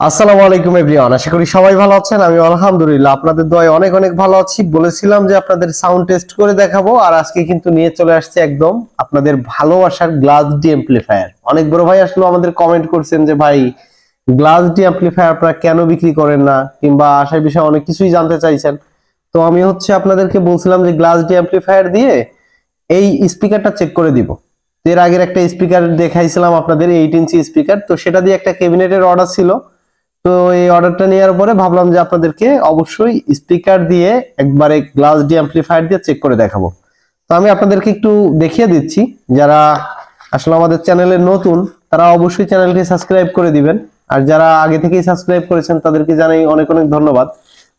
আসসালামু আলাইকুম এভরিওয়ান, আশা করি সবাই ভালো আছেন। আমি আলহামদুলিল্লাহ আপনাদের দোয়ায় অনেক অনেক ভালো আছি। বলেছিলাম যে আপনাদের সাউন্ড টেস্ট করে দেখাবো, আর আজকে কিন্তু নিয়ে চলে আসছে একদম আপনাদের ভালোবাসার গ্লাস ডি অ্যাম্পলিফায়ার। অনেক বড় ভাই আসলে আমাদের কমেন্ট করছেন যে ভাই গ্লাস ডি অ্যাম্পলিফায়ার আপনারা কেন বিক্রি করেন না, কিংবা আসার বিষয়ে অনেক কিছুই জানতে চাইছেন। তো আমি আপনাদেরকে বলছিলাম যে গ্লাস ডি অ্যাম্পলিফায়ার দিয়ে এই স্পিকারটা চেক করে দিব। এর আগের একটা স্পিকার দেখাইছিলাম আপনাদের 8 ইঞ্চি স্পিকার, তো সেটা দিয়ে একটা ক্যাবিনেটের অর্ডার ছিল। তো এই অর্ডারটা নেওয়ার পরে ভাবলাম যে আপনাদেরকে অবশ্যই স্পিকার দিয়ে একবারে গ্লাস ডি অ্যাম্পলিফায়ার দিয়ে চেক করে দেখাবো। তো আমি আপনাদেরকে একটু দেখিয়ে দিচ্ছি। যারা আসলে আমাদের চ্যানেলে নতুন তারা অবশ্যই চ্যানেলটি সাবস্ক্রাইব করে দিবেন, আর যারা আগে থেকেই সাবস্ক্রাইব করেছেন তাদেরকে জানাই অনেক অনেক ধন্যবাদ।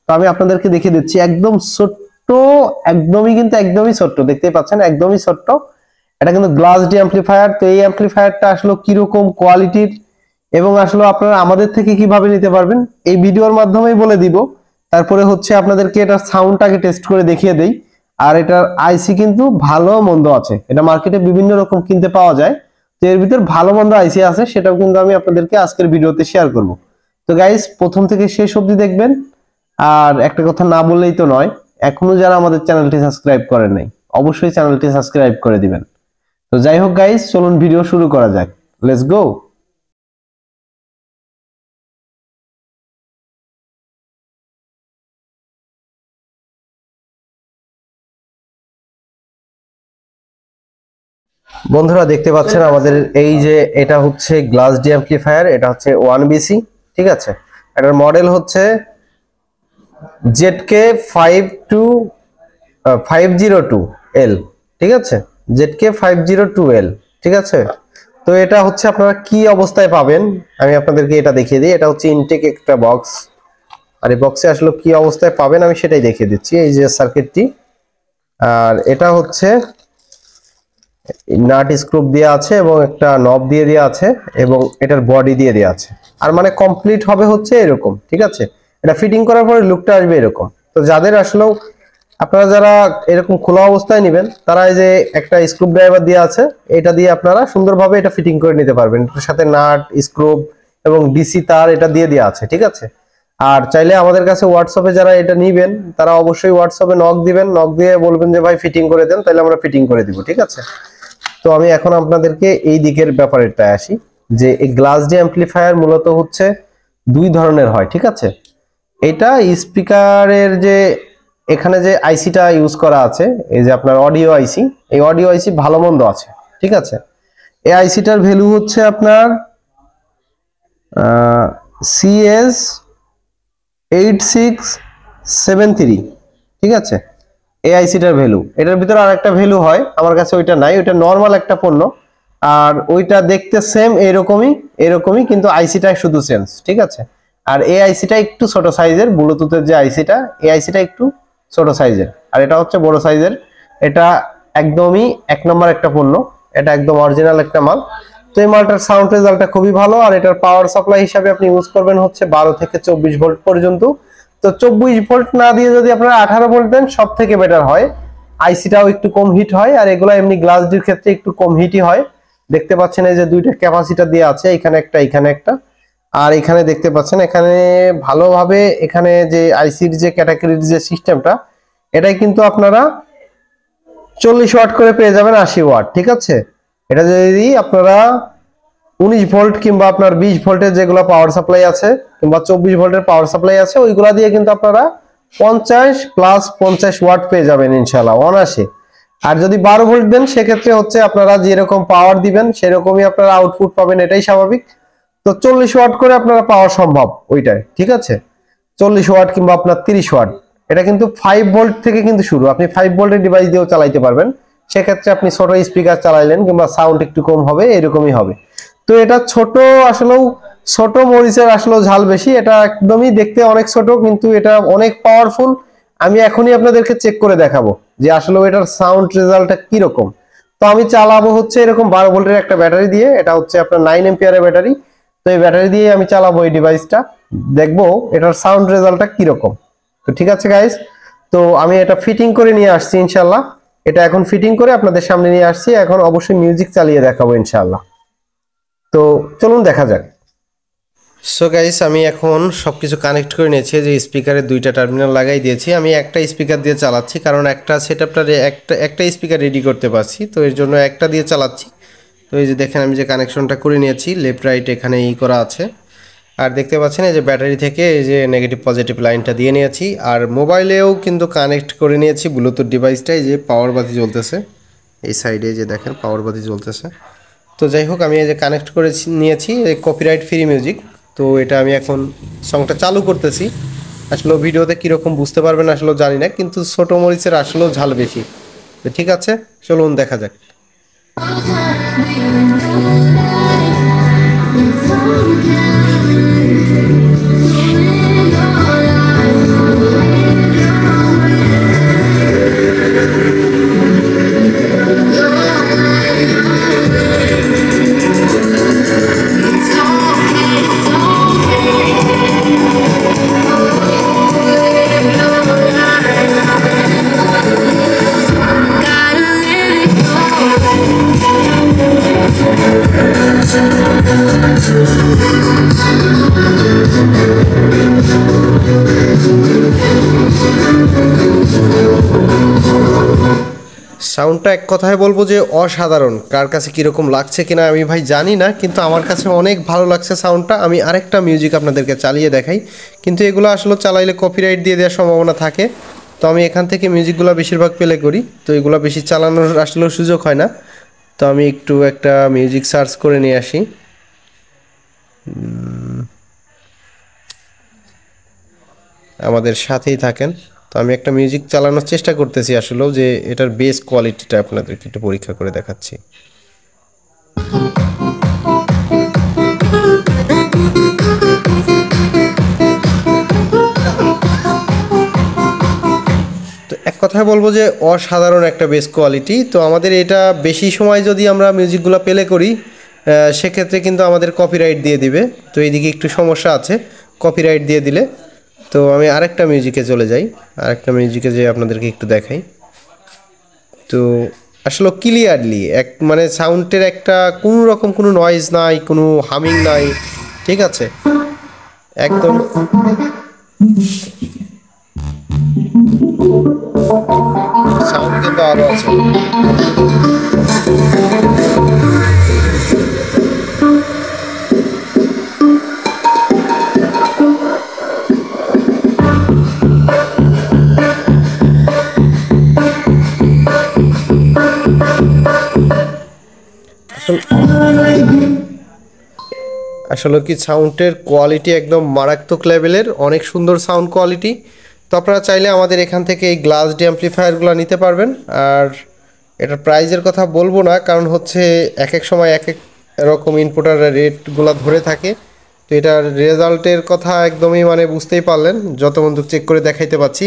তো আমি আপনাদেরকে দেখিয়ে দিচ্ছি একদম ছোট্ট, একদমই ছোট্ট, দেখতেই পাচ্ছেন একদমই ছোট্ট। এটা কিন্তু গ্লাস ডি অ্যাম্পলিফায়ার। তো এই অ্যাম্পলিফায়ারটা আসলে কিরকম কোয়ালিটির এবং আসলে আপনারা আমাদের থেকে কিভাবে নিতে পারবেন এই ভিডিওর মাধ্যমেই বলে দিব। তারপরে আপনাদেরকে এটার সাউন্ডটাকে টেস্ট করে দেখিয়ে দেই। আর এটার আইসি কিন্তু ভালো মন্দ আছে, এটা মার্কেটে বিভিন্ন রকম কিনতে পাওয়া যায়। তো এর ভিতর ভালো মন্দ আইসি আছে, সেটাও কিন্তু আমি আপনাদেরকে আজকের ভিডিওতে শেয়ার করব। তো গাইস, প্রথম থেকে শেষ অবধি দেখবেন। আর একটা কথা না বললেই তো নয়, এখনো যারা আমাদের চ্যানেলটি সাবস্ক্রাইব করেন নাই অবশ্যই চ্যানেলটি সাবস্ক্রাইব করে দিবেন। তো যাই হোক গাইস, চলুন ভিডিও শুরু করা যাক। Let's go. বন্ধুরা দেখতে পাচ্ছেন আমাদের এই যে এটা গ্লাস ডি অ্যাম্পলিফায়ার, এটা 1BC, ঠিক আছে। এটার মডেল ZK502L, ঠিক আছে, ZK502L, ঠিক আছে। তো এটা আপনারা কি অবস্থায় পাবেন আমি আপনাদেরকে এটা দেখিয়ে দিই। এটা ইনটেক একটা বক্স, আর এই বক্সে আসলে কি অবস্থায় পাবেন আমি সেটাই দেখিয়ে দিচ্ছি। এই যে সার্কিটটি, আর এটা নাট স্ক্রু দিয়ে আছে এবং একটা নব দিয়ে দেওয়া আছে এবং এটার বডি দিয়ে দেওয়া আছে। আর মানে কমপ্লিট হবে এরকম, ঠিক আছে। এটা ফিটিং করার পরে লুকটা আসবে এরকম। তো যাদের আসলে আপনারা যারা এরকম খোলা অবস্থায় নেবেন তারা এই যে একটা স্ক্রু ড্রাইভার দিয়ে আছে, এটা দিয়ে আপনারা সুন্দরভাবে এটা ফিটিং করে নিতে পারবেন। এটার সাথে নাট স্ক্রু এবং ডিসি তার এটা দিয়ে দেওয়া আছে, ঠিক আছে। আর চাইলে আমাদের কাছে হোয়াটসঅ্যাপে যারা এটা নিবেন তারা অবশ্যই হোয়াটসঅ্যাপে নক দিবেন, নক দিয়ে বলবেন যে ভাই ফিটিং করে দেন, তাহলে আমরা ফিটিং করে দিব, ঠিক আছে। তো আমি এখন আপনাদেরকে এই দিকের ব্যাপারটা আসি, যে এই গ্লাস ডি অ্যাম্পলিফায়ার মূলত দুই ধরনের হয়, ঠিক আছে। এটা স্পিকারের যে এখানে যে আইসিটা ইউজ করা আছে, এই যে আপনার অডিও আইসি, এই অডিও আইসি ভালো মন্দ আছে, ঠিক আছে। এই আইসিটার ভ্যালু আপনার CS8673, ঠিক আছে। এই আইসিটার ভ্যালু, এটার ভিতরে আর একটা ভ্যালু হয়, আমার কাছে ওইটা নাই, ওইটা নরমাল একটা পণ্য। আর ওইটা দেখতে সেম এরকমই কিন্তু আইসিটা শুধু চেঞ্জ, ঠিক আছে। আর এই আইসিটা একটু ছোট সাইজের, ব্লুটুথের যে আইসিটা, এই আইসিটা একটু ছোট সাইজের, আর এটা বড় সাইজের। এটা একদমই এক নম্বর একটা পণ্য, এটা একদম অরিজিনাল একটা মাল। তো এই মালটার সাউন্ড রেজাল্টটা খুবই ভালো। আর এটার পাওয়ার সাপ্লাই হিসাবে আপনি ইউজ করবেন 12 থেকে 24 ভোল্ট পর্যন্ত। তো 24 ভোল্ট না দিয়ে যদি আপনারা 18 ভোল্ট দেন সব থেকে বেটার হয়। আইসিটাও একটু কম হিট হয়, আর এগুলো এমনি গ্লাস ডির ক্ষেত্রে একটু কম হিটই হয়। দেখতে পাচ্ছেন এই যে দুইটা ক্যাপাসিটর দেওয়া আছে, এখানে একটা, আর এখানে দেখতে পাচ্ছেন এখানে ভালোভাবে এখানে যে আইসির যে ক্যাটাগরির যে সিস্টেমটা, এটাই কিন্তু আপনারা 40 ওয়াট করে পেয়ে যাবেন, 80 ওয়াট, ঠিক আছে। এটা যদি আপনারা 19 ভোল্ট কিংবা আপনার 20 ভোল্টের যেগুলো পাওয়ার সাপ্লাই আছে কিংবা 24 ভোল্টের পাওয়ার সাপ্লাই আছে, ওইগুলা দিয়ে কিন্তু আপনারা 50 প্লাস 50 ওয়াট পেয়ে যাবেন ইনশাআল্লাহ অনায়াসে। আর যদি 12 ভোল্ট দেন সেক্ষেত্রে আপনারা যেরকম পাওয়ার দিবেন সেরকমই আপনারা আউটপুট পাবেন, এটাই স্বাভাবিক। তো 40 ওয়াট করে আপনারা পাওয়া সম্ভব ওইটাই, ঠিক আছে। 40 ওয়াট কিংবা আপনার 30 ওয়াট। এটা কিন্তু 5 ভোল্ট থেকে কিন্তু শুরু, আপনি 5 ভোল্টের ডিভাইস দিয়েও চালাইতে পারবেন। সেক্ষেত্রে আপনি ছোট স্পিকার চালাইলেন কিংবা সাউন্ড একটু কম হবে, এরকমই হবে। তো এটা ছোট, আসলেও ছোট মরিচের আসলে ঝাল বেশি। এটা একদমই দেখতে অনেক ছোট, কিন্তু এটা অনেক পাওয়ারফুল। আমি এখনই আপনাদেরকে চেক করে দেখাবো যে আসলে এটার সাউন্ড রেজাল্টটা কিরকম। তো আমি চালাবো এরকম 12 ভোল্টের একটা ব্যাটারি দিয়ে, এটা আপনার 9 এম্পিয়ারের ব্যাটারি। তো এই ব্যাটারি দিয়ে আমি চালাবো এই ডিভাইসটা, দেখবো এটার সাউন্ড রেজাল্টটা কিরকম। তো ঠিক আছে গাইস, তো আমি এটা ফিটিং করে নিয়ে আসছি ইনশাআল্লাহ। এটা এখন ফিটিং করে আপনাদের সামনে নিয়ে আসছি, এখন অবশ্যই মিউজিক চালিয়ে দেখাবো ইনশাআল্লাহ। তো চলুন দেখা যাক। সো গাইস, আমি এখন সব কিছু কানেক্ট করে নিয়েছি। যে স্পিকারের দুইটা টার্মিনাল লাগাই দিয়েছি। আমি একটা স্পিকার দিয়ে চালাচ্ছি, কারণ একটা সেটআপটা একটা স্পিকার রেডি করতে পারছি, তো এর জন্য একটা দিয়ে চালাচ্ছি। তো এই যে দেখেন, আমি যে কানেকশনটা করে নিয়েছি, লেফট রাইট এখানে করা আছে। আর দেখতে পাচ্ছেন এই যে ব্যাটারি থেকে এই যে নেগেটিভ পজিটিভ লাইনটা দিয়ে নিয়েছি। আর মোবাইলেও কিন্তু কানেক্ট করে নিয়েছি ব্লুটুথ ডিভাইসটা। এই যে পাওয়ার বাতি জ্বলতেছে, এই সাইডে যে দেখেন পাওয়ার বাতি জ্বলতেছে। তো যাই হোক, আমি এই যে কানেক্ট করে নিয়েছি কপিরাইট ফ্রি মিউজিক। তো এটা আমি এখন সংটা চালু করতেছি। আসলে ভিডিওতে কীরকম বুঝতে পারবেন আসলে জানি না, কিন্তু ছোটো মরিচের আসলেও ঝাল বেশি। তো ঠিক আছে, চলুন দেখা যাক। সাউন্ডটা এক কথায় বলবো যে অসাধারণ। কার কাছে কীরকম লাগছে কিনা আমি ভাই জানি না, কিন্তু আমার কাছে অনেক ভালো লাগছে সাউন্ডটা। আমি আরেকটা মিউজিক আপনাদেরকে চালিয়ে দেখাই, কিন্তু এগুলো আসলে চালাইলে কপিরাইট দিয়ে দেওয়ার সম্ভাবনা থাকে। তো আমি এখান থেকে মিউজিকগুলো বেশিরভাগ প্লে করি, তো এগুলো বেশি চালানোর আসলেও সুযোগ হয় না। তো আমি একটু একটা মিউজিক সার্চ করে নিয়ে আসি। আমাদের সাথেই থাকেন। তো আমি একটা মিউজিক চালানোর চেষ্টা করতেছি আসলেও, যে এটার বেস কোয়ালিটিটা আপনাদেরকে একটু পরীক্ষা করে দেখাচ্ছি। তো এক কথায় বলবো যে অসাধারণ একটা বেস কোয়ালিটি। তো আমাদের এটা বেশি সময় যদি আমরা মিউজিকগুলো প্লে করি, সেক্ষেত্রে কিন্তু আমাদের কপিরাইট দিয়ে দিবে। তো এইদিকে একটু সমস্যা আছে কপিরাইট দিয়ে দিলে। তো আমি আরেকটা মিউজিকে চলে যাই, আরেকটা মিউজিকে যে আপনাদেরকে একটু দেখাই। তো আসলে ক্লিয়ারলি মানে সাউন্ডের একটা কোনো রকম কোনো নয়েজ নাই, কোনো হামিং নাই, ঠিক আছে, একদম সাউন্ড কিন্তু আরও আছে। আসলে কি সাউন্ডের কোয়ালিটি একদম মারাত্মক লেভেলের, অনেক সুন্দর সাউন্ড কোয়ালিটি। তো আপনারা চাইলে আমাদের এখান থেকে এই গ্লাস ডি অ্যাম্পলিফায়ারগুলো নিতে পারবেন। আর এটার প্রাইজের কথা বলবো না, কারণ হচ্ছে এক এক সময় এক এক রকম ইনপুটার রেটগুলো ধরে থাকে। তো এটার রেজাল্টের কথা একদমই মানে বুঝতেই পারলেন, যত বন্ধু চেক করে দেখাইতে পাচ্ছি।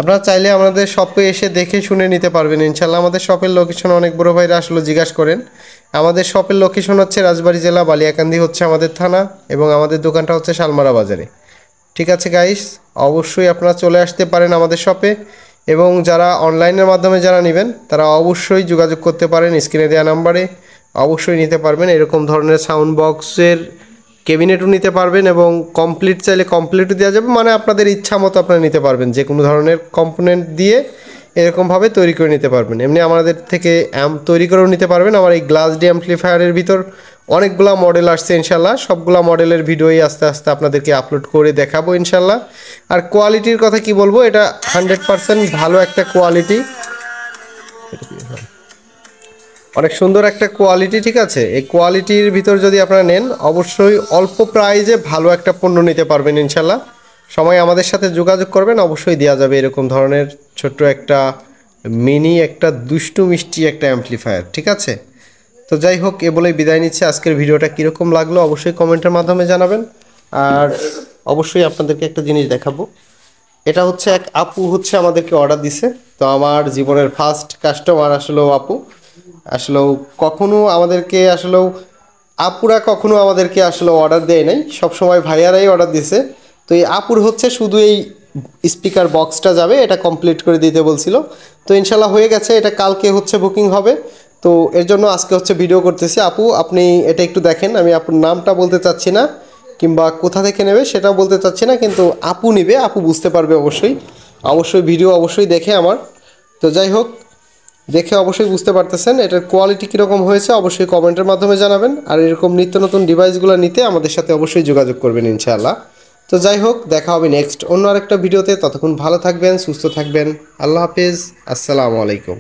আপনারা চাইলে আমাদের শপে এসে দেখে শুনে নিতে পারবেন ইনশাল্লাহ। আমাদের শপের লোকেশন অনেক বড় ভাইরা আসলে জিজ্ঞাসা করেন। আমাদের শপের লোকেশন হচ্ছে রাজবাড়ী জেলা, বালিয়াকান্দি হচ্ছে আমাদের থানা, এবং আমাদের দোকানটা হচ্ছে শালমারা বাজারে। ঠিক আছে গাইস, অবশ্যই আপনারা চলে আসতে পারেন আমাদের শপে। এবং যারা অনলাইনের মাধ্যমে যারা নেবেন, তারা অবশ্যই যোগাযোগ করতে পারেন স্ক্রিনে দেওয়া নাম্বারে। অবশ্যই নিতে পারবেন এরকম ধরনের সাউন্ড বক্সের ক্যাবিনেটও নিতে পারবেন, এবং কমপ্লিট চাইলে কমপ্লিটও দেওয়া যাবে। মানে আপনাদের ইচ্ছা মতো আপনারা নিতে পারবেন, যে কোনো ধরনের কম্পোনেন্ট দিয়ে এরকমভাবে তৈরি করে নিতে পারবেন। এমনি আমাদের থেকে অ্যাম্প তৈরি করেও নিতে পারবেন। আমার এই গ্লাস ডি অ্যাম্পলিফায়ারের ভিতর অনেকগুলো মডেল আসছে ইনশাল্লাহ। সবগুলো মডেলের ভিডিওই আস্তে আস্তে আপনাদেরকে আপলোড করে দেখাবো ইনশাল্লাহ। আর কোয়ালিটির কথা কি বলবো, এটা 100% ভালো একটা কোয়ালিটি, অনেক সুন্দর একটা কোয়ালিটি। ঠিক আছে, এই কোয়ালিটির ভিতর যদি আপনারা নেন, অবশ্যই অল্প প্রাইজে ভালো একটা পণ্য নিতে পারবেন ইনশাল্লাহ। সময় আমাদের সাথে যোগাযোগ করবেন, অবশ্যই দেওয়া যাবে এরকম ধরনের ছোট্ট একটা মিনি একটা দুষ্টু মিষ্টি একটা অ্যাম্পলিফায়ার। ঠিক আছে, তো যাই হোক, এ বলেই বিদায় নিচ্ছে। আজকের ভিডিওটা কীরকম লাগলো অবশ্যই কমেন্টের মাধ্যমে জানাবেন। আর অবশ্যই আপনাদেরকে একটা জিনিস দেখাবো। এটা হচ্ছে এক আপু হচ্ছে আমাদেরকে অর্ডার দিছে। তো আমার জীবনের ফার্স্ট কাস্টমার আসলেও আপু। আসলেও কখনো আমাদেরকে আসলেও আপুরা কখনো আমাদেরকে আসলে অর্ডার দেয় নাই, সবসময় ভাইয়ারাই অর্ডার দিছে। তো এই আপুর হচ্ছে শুধু এই স্পিকার বক্সটা যাবে, এটা কমপ্লিট করে দিতে বলছিল। তো ইনশাল্লাহ হয়ে গেছে, এটা কালকে হচ্ছে বুকিং হবে। তো এর জন্য আজকে হচ্ছে ভিডিও করতেছি। আপু, আপনি এটা একটু দেখেন, আমি আপুর নামটা বলতে চাচ্ছি না, কিংবা কোথা থেকে নেবে সেটাও বলতে চাচ্ছি না, কিন্তু আপু নেবে, আপু বুঝতে পারবে অবশ্যই। অবশ্যই ভিডিও অবশ্যই দেখে আমার। তো যাই হোক, দেখে অবশ্যই বুঝতে পারতেছেন এটার কোয়ালিটি কীরকম হয়েছে, অবশ্যই কমেন্টের মাধ্যমে জানাবেন। আর এরকম নিত্য নতুন ডিভাইসগুলো নিতে আমাদের সাথে অবশ্যই যোগাযোগ করবেন ইনশাআল্লাহ। তো যাই হোক, দেখা হবে নেক্সট অন্য আরেকটা ভিডিওতে। ততক্ষণ ভালো থাকবেন, সুস্থ থাকবেন। আল্লাহ হাফেজ, আসসালামু আলাইকুম।